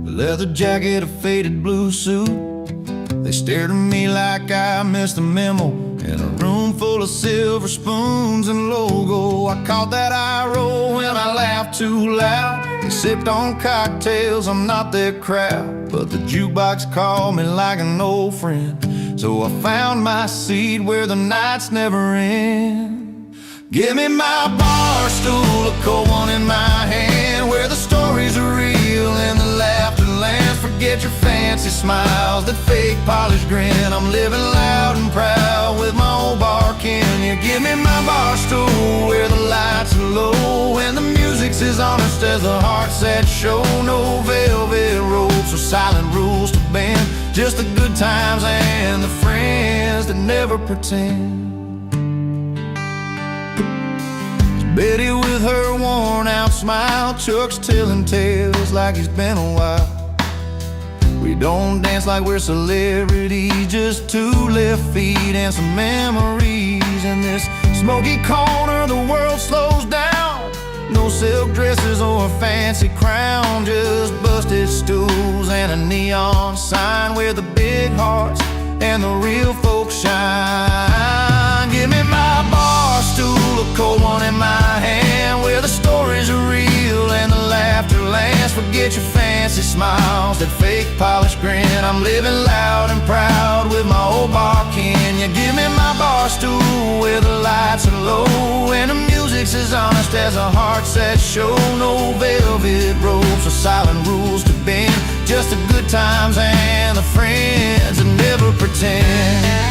a leather jacket, a faded blue suit. They stared at me like I missed a memo in a room full of silver spoons and logo. I caught that eye roll when I laughed too loud. They sipped on cocktails, I'm not their crowd, but the jukebox called me like an old friend. So I found my seat where the nights never end. Give me my bar stool, a cold one in my hand, where the stories are real and the laughter lands. Forget your fancy smiles, that fake polished grin. I'm living loud and proud with my old bar kin. You give me my bar stool, where the lights are low and the music's as honest as the hearts that show. No velvet ropes or silent rules to bend, just the good times and the friends that never pretend. Betty with her worn-out smile, Chuck's telling tales like he's been a while. We don't dance like we're celebrities, just two left feet and some memories. In this smoky corner, the world slows down. No silk dresses or a fancy crown, just busted stools and a neon sign where the big hearts and the real folks shine. Give me my bar stool, a cold one in my hand, where the stories are real and the laughter lands. Forget your fancy smiles, that fake polished grin. I'm living loud and proud with my old bar kin. You give me my bar stool, where the lights are low and the music's as honest as the hearts that show. No velvet ropes or silent rules to bend, just the good times and the friends that never pretend.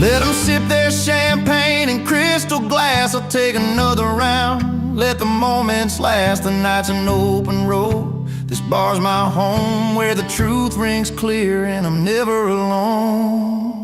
Let them sip their champagne in crystal glass. I'll take another round, let the moments last. The night's an open road, this bar's my home, where the truth rings clear and I'm never alone.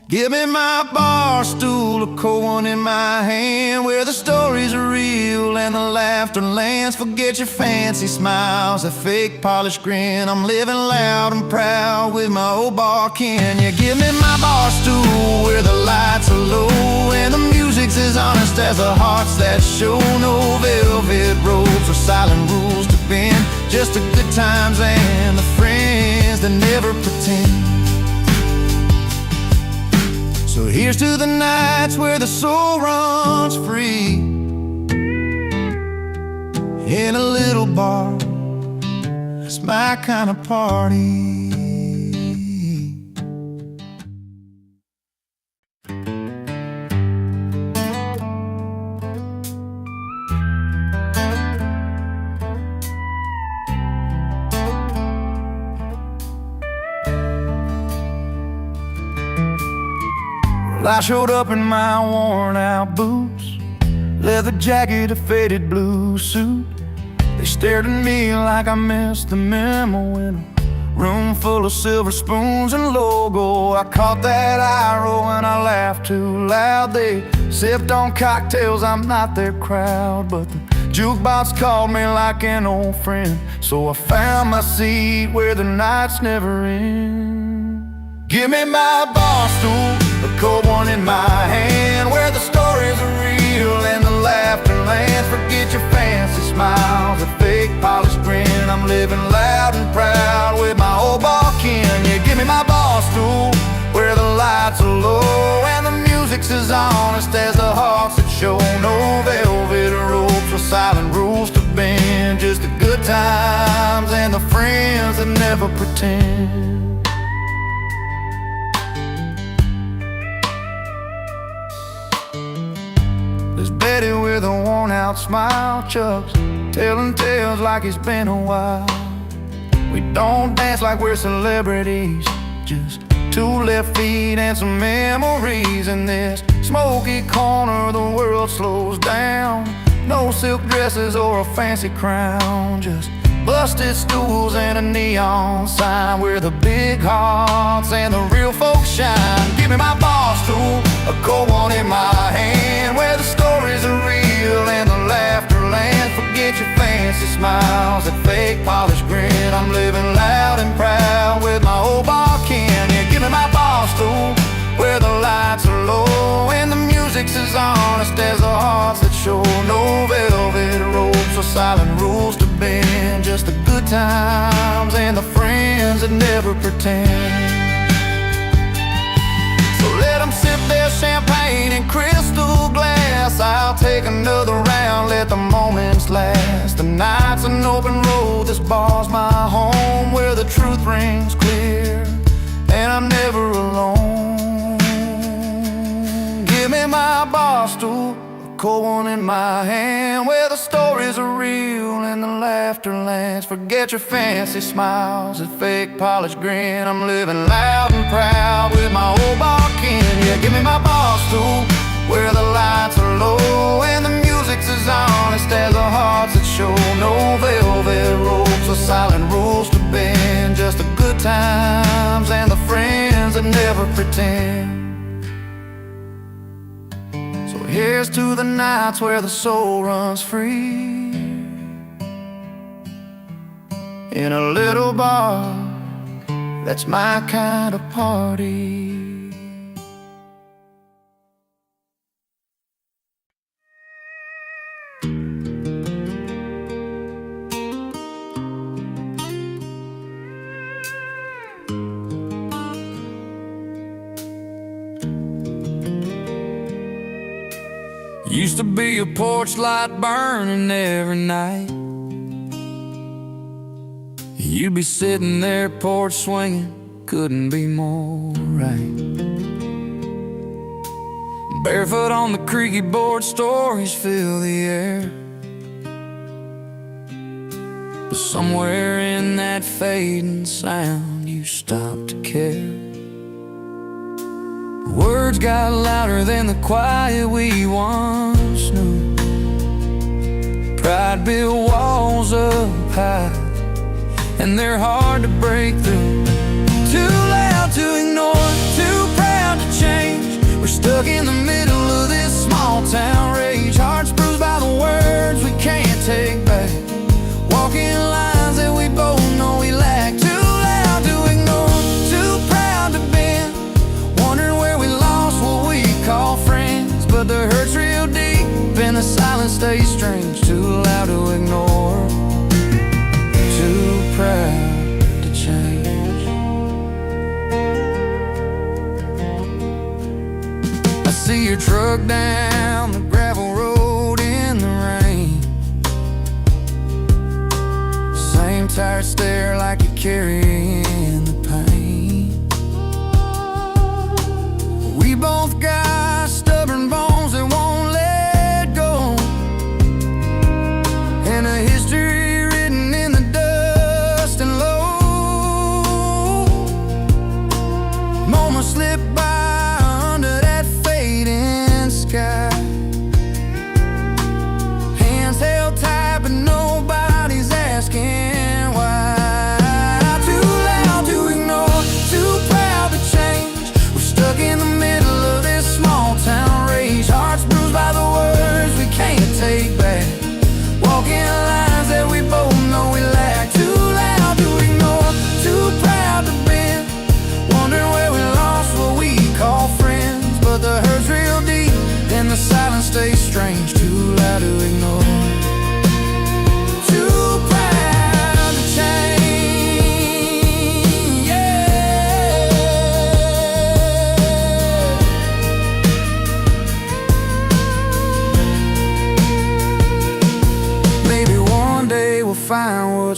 Give me my bar stool, a cold one in my hand, where the stories are real and the laughter lands. Forget your fancy smiles, that fake polished grin. I'm living loud and proud with my old bar kin. You give me my bar stool, where the lights are low and the music's as honest as the hearts that show. No velvet ropes or silent rules to bend, just the good times and the friends that never pretend. So here's to the nights where the soul runs free, in a little bar, it's my kind of party. I showed up in my worn-out boots, leather jacket, a faded blue suit. They stared at me like I missed the memo in a room full of silver spoons and logo. I caught that eye roll and I laughed too loud. They sipped on cocktails, I'm not their crowd, but the Jukebox called me like an old friend, so I found my seat where the nights never end. Give me my bar stool, a cold one in my hand, where the stories are real and the laughter lands. Forget your fancy smiles, a fake polished grin. I'm living loud and proud with my old bar kin. Yeah, give me my bar stool, where the lights are low and the music's as honest as the hearts that show. No velvet ropes or silent rules to bend, just the good times and the friends that never pretend. There's Betty with a worn-out smile, Chuck's telling tales like it's been a while. We don't dance like we're celebrities, just two left feet and some memories. In this smoky corner the world slows down. No silk dresses or a fancy crown, just busted stools and a neon sign, where the big hearts and the real folks shine. Give me my bar stool, a cold one in my hand, where the stories are real and the laughter lands. Forget your fancy smiles, that fake polished grin. I'm living loud and proud with my old bar kin. Yeah, give me my bar stool, where the lights are low and the music's as honest as the hearts that show. No velvet ropes or silent rules to bend, just the good times and the friends that never pretend. So let them sip their champagne in crystal glass, I'll take another round, let the moments last. The night's an open road, this bar's my home, where the truth rings clear and I'm never alone. Give me my bar stool, a cold one in my hand, where the stories are real and the laughter lands. Forget your fancy smiles, a fake polished grin. I'm living loud and proud with my old bar kin. Yeah, give me my bar stool, where the lights are low and the music's as honest as the hearts that show. No velvet ropes or silent rules to bend, just the good times and the friends that never pretend. So here's to the nights where the soul runs free, in a little bar, that's my kind of party. Used to be a porch light burning every night. You'd be sitting there porch swinging, couldn't be more right. Barefoot on the creaky board, stories fill the air. But somewhere in that fading sound you stopped to care. Words got louder than the quiet we once knew. Pride built walls up high, and they're hard to break through. Too loud to ignore, too proud to change. We're stuck in the middle of this small town rage. Hearts bruised by the words we can't take back. Walking lines that we both know we lack. Too loud to ignore, too proud to bend. Wondering where we lost what we call friends. But the hurt's real deep and the silence stays strange. Too loud to ignore, too proud to change. I see your truck down the gravel road in the rain. Same tired stare like you're carrying the pain. We both got stubborn bones that won't let go, and a history written in the dust and low. Moments slip by under that fading sky. Hands held tight but nobody's asking why. Too loud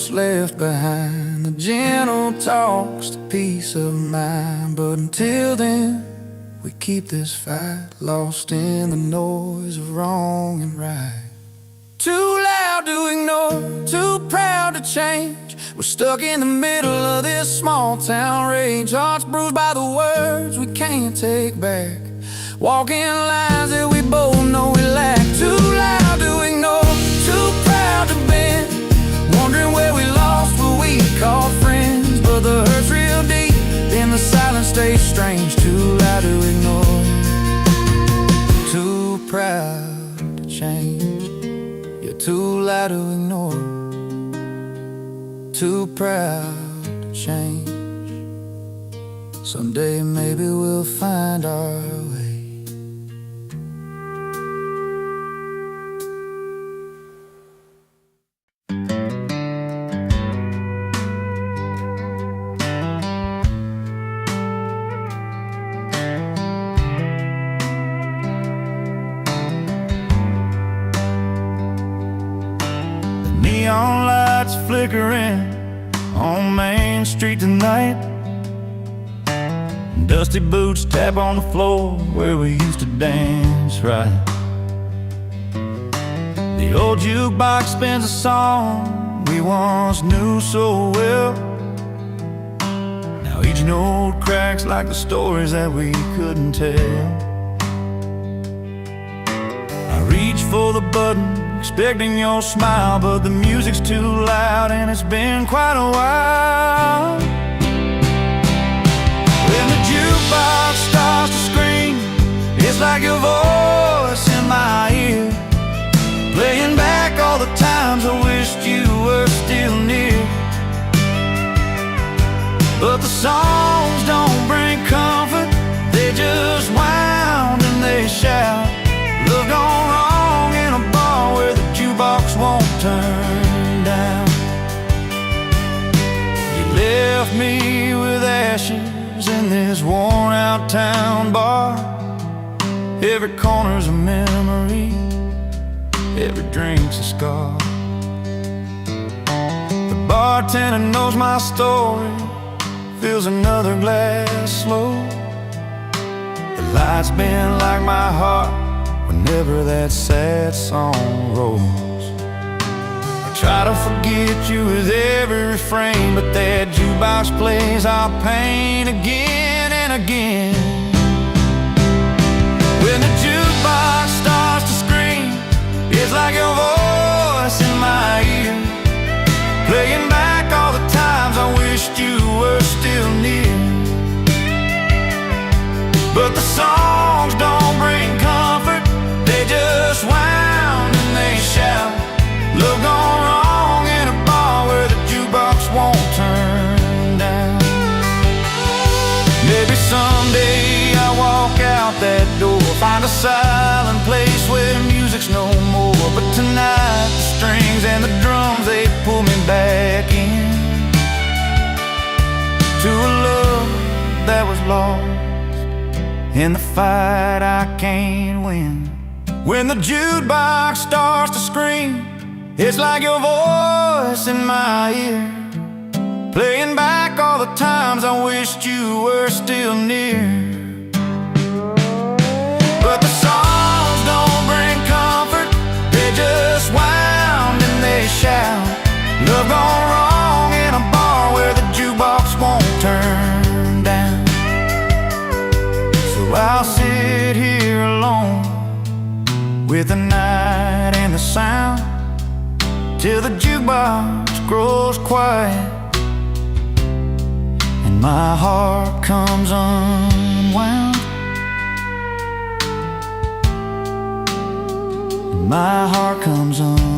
what's left behind, the gentle talks, the peace of mind. But until then, we keep this fight, lost in the noise of wrong and right. Too loud to ignore, too proud to change. We're stuck in the middle of this small town rage. Hearts bruised by the words we can't take back, walking lines that we both know we lack. Too loud to ignore, too proud to bend, wondering where we lost what we called friends. But the hurt's real deep, and the silence stays strange. Too loud to ignore, too proud to change. You're too loud to ignore, too proud to change. Someday maybe we'll find our way. Neon lights flickering on Main Street tonight. Dusty boots tap on the floor where we used to dance right. The old jukebox spins a song we once knew so well. Now each note cracks like the stories that we couldn't tell. I reach for the button, expecting your smile, but the music's too loud and it's been quite a while. When the jukebox starts to scream, it's like your voice in my ear, playing back all the times I wished you were still near. But the songs don't bring comfort, they just wound and they shout. Love gone wrong in a bar where the jukebox won't turn down. You left me with ashes in this worn out town bar. Every corner's a memory, every drink's a scar. The bartender knows my story, fills another glass slow. The lights bend like my heart whenever that sad song rolls. I try to forget you with every refrain, but that jukebox plays our pain again and again. When the jukebox starts to scream, it's like your voice in my ear, playing back all the times I wished you were still near. But the songs don't bring comfort, they just wound and they shout. Love gone wrong in a bar where the jukebox won't turn down. Maybe someday I'll walk out that door, find a silent place where music's no more. But tonight the strings and the drums, they pull me back in to a love that was lost in the fight I can't win. When the jukebox starts to scream, it's like your voice in my ear, playing back all the times I wished you were still near. But the songs don't bring comfort, they just wound and they shout. Love gone wrong in a bar where the jukebox won't turn down. So I'll sit here alone with the night and the sound, till the jukebox grows quiet and my heart comes unwound. And my heart comes unwound.